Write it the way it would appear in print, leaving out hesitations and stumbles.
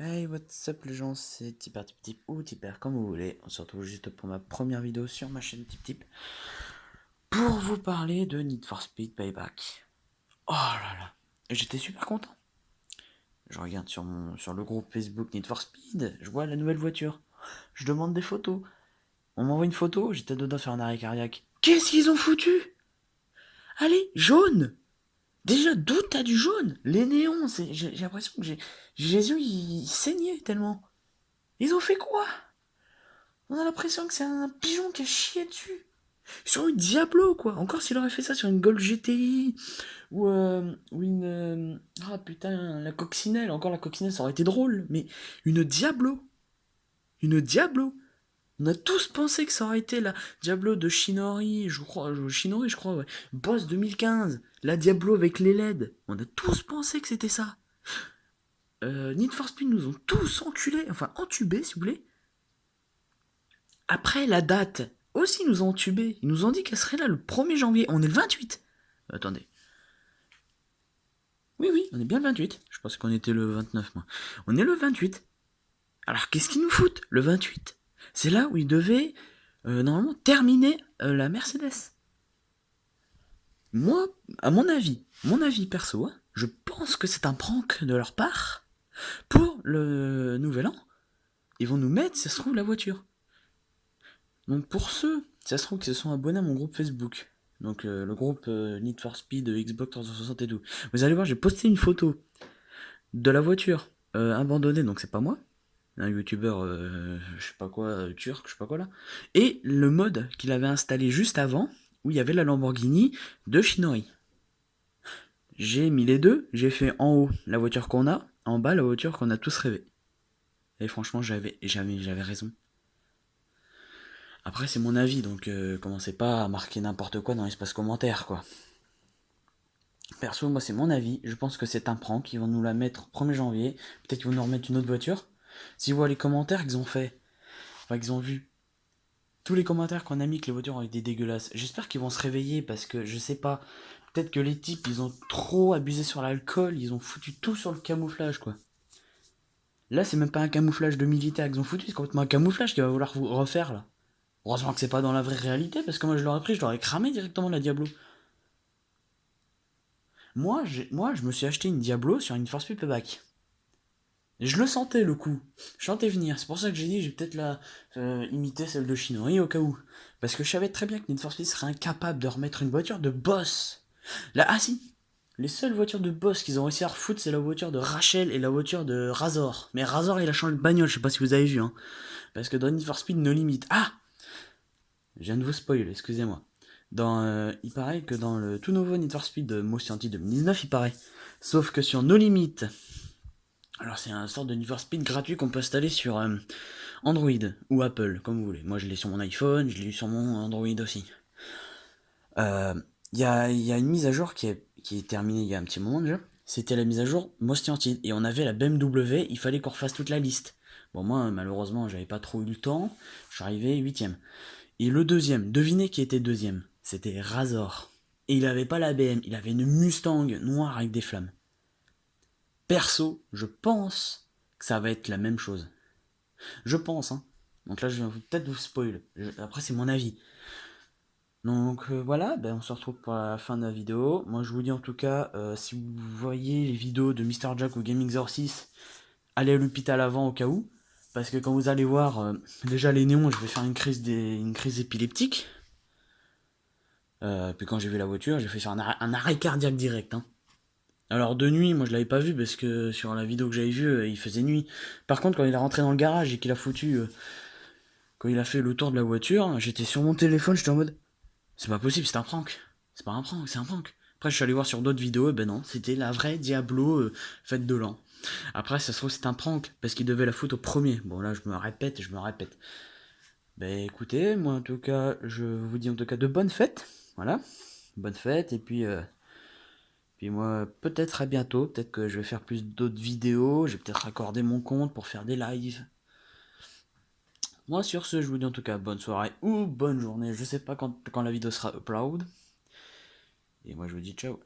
Hey, what's up les gens, c'est Tipper Tip Tip ou Tipper comme vous voulez. On se retrouve juste pour ma première vidéo sur ma chaîne Tip Tip pour vous parler de Need for Speed Payback. Oh là là, j'étais super content. Je regarde sur le groupe Facebook Need for Speed, je vois la nouvelle voiture. Je demande des photos. On m'envoie une photo, j'étais dedans faire un arrêt cardiaque. Qu'est-ce qu'ils ont foutu? Allez, jaune! Déjà, d'où t'as du jaune? Les néons, j'ai l'impression que Jésus il saignait tellement. Ils ont fait quoi? On a l'impression que c'est un pigeon qui a chié dessus. Sur une Diablo, quoi. Encore s'il aurait fait ça sur une Gold GTI ou une. Ah putain, la coccinelle. Encore la coccinelle, ça aurait été drôle. Mais une Diablo. Une Diablo. On a tous pensé que ça aurait été la Diablo de Shinori, je crois. Shinori, je crois, ouais. Boss 2015. La Diablo avec les LED. On a tous pensé que c'était ça. Need for Speed nous ont tous enculés. Enfin, entubés, si vous voulez. Après, la date aussi nous ont entubés. Ils nous ont dit qu'elle serait là le 1er janvier. On est le 28. Attendez. Oui, oui, on est bien le 28. Je pense qu'on était le 29, moi. On est le 28. Alors, qu'est-ce qu'ils nous foutent, le 28? C'est là où ils devaient, normalement, terminer la Mercedes. Moi, à mon avis perso, hein, je pense que c'est un prank de leur part. Pour le nouvel an, ils vont nous mettre, si ça se trouve, la voiture. Donc pour ceux, ça se trouve, qui se sont abonnés à mon groupe Facebook, donc le groupe Need for Speed Xbox 360 et tout, vous allez voir, j'ai posté une photo de la voiture abandonnée, donc c'est pas moi, un youtubeur, je sais pas quoi, turc, je sais pas quoi là, et le mode qu'il avait installé juste avant, où il y avait la Lamborghini de Shinori. J'ai mis les deux, j'ai fait en haut la voiture qu'on a, en bas la voiture qu'on a tous rêvé. Et franchement, j'avais raison. Après, c'est mon avis, donc commencez pas à marquer n'importe quoi dans l'espace commentaire, quoi. Perso, moi, c'est mon avis. Je pense que c'est un prank. Ils vont nous la mettre 1er janvier. Peut-être qu'ils vont nous remettre une autre voiture. Si vous voyez les commentaires qu'ils ont fait, enfin, qu'ils ont vu, tous les commentaires qu'on a mis que les voitures ont été dégueulasses, j'espère qu'ils vont se réveiller parce que je sais pas. Peut-être que les types, ils ont trop abusé sur l'alcool. Ils ont foutu tout sur le camouflage, quoi. Là, c'est même pas un camouflage de militaire qu'ils ont foutu. C'est complètement un camouflage qu'ils va vouloir vous refaire, là. Heureusement que c'est pas dans la vraie réalité, parce que moi je l'aurais pris, je l'aurais cramé directement la Diablo. Moi, je me suis acheté une Diablo sur une Force Payback. Et je le sentais le coup. Je sentais venir. C'est pour ça que j'ai dit, j'ai peut-être la imiter celle de Shinori au cas où. Parce que je savais très bien que Need for Speed serait incapable de remettre une voiture de boss. Là, ah si. Les seules voitures de boss qu'ils ont réussi à refoutre, c'est la voiture de Rachel et la voiture de Razor. Mais Razor, il a changé de bagnole, je sais pas si vous avez vu, hein. Parce que dans Need for Speed No Limit. Ah, je viens de vous spoil, excusez-moi. Il paraît que dans le tout nouveau Need for Speed Most Wanted 2019, il paraît. Sauf que sur No Limit, alors c'est un sort de Need for Speed gratuit qu'on peut installer sur Android ou Apple, comme vous voulez. Moi je l'ai sur mon iPhone, je l'ai eu sur mon Android aussi. Euh, Il y a une mise à jour qui est terminée il y a un petit moment déjà. C'était la mise à jour Most Wanted. Et on avait la BMW, il fallait qu'on refasse toute la liste. Bon, moi malheureusement, j'avais pas trop eu le temps. Je suis arrivé 8ème. Et le deuxième, devinez qui était deuxième? C'était Razor. Et il avait pas la BM, il avait une Mustang noire avec des flammes. Perso, je pense que ça va être la même chose. Je pense, hein. Donc là, je vais peut-être vous spoil. Après, c'est mon avis. Donc voilà, ben, on se retrouve pour la fin de la vidéo. Moi, je vous dis en tout cas, si vous voyez les vidéos de Mr. Jack ou Gaming 06, allez à l'hôpital avant au cas où. Parce que quand vous allez voir, déjà les néons, je vais faire une crise épileptique. Puis quand j'ai vu la voiture, j'ai fait faire un arrêt cardiaque direct, hein. Alors de nuit, moi je l'avais pas vu parce que sur la vidéo que j'avais vue, il faisait nuit. Par contre, quand il est rentré dans le garage et qu'il a foutu, quand il a fait le tour de la voiture, j'étais sur mon téléphone, j'étais en mode, c'est pas possible, c'est un prank. C'est pas un prank, c'est un prank. Après, je suis allé voir sur d'autres vidéos, et ben non, c'était la vraie Diablo fête de l'an. Après, ça se trouve c'est un prank parce qu'il devait la foutre au premier. Bon là, je me répète, je me répète. Ben écoutez, moi en tout cas, je vous dis en tout cas de bonnes fêtes, voilà, bonnes fêtes et puis moi, peut-être à bientôt. Peut-être que je vais faire plus d'autres vidéos. Je vais peut-être raccorder mon compte pour faire des lives. Moi, sur ce, je vous dis en tout cas bonne soirée ou bonne journée. Je sais pas quand la vidéo sera upload. Et moi, je vous dis ciao.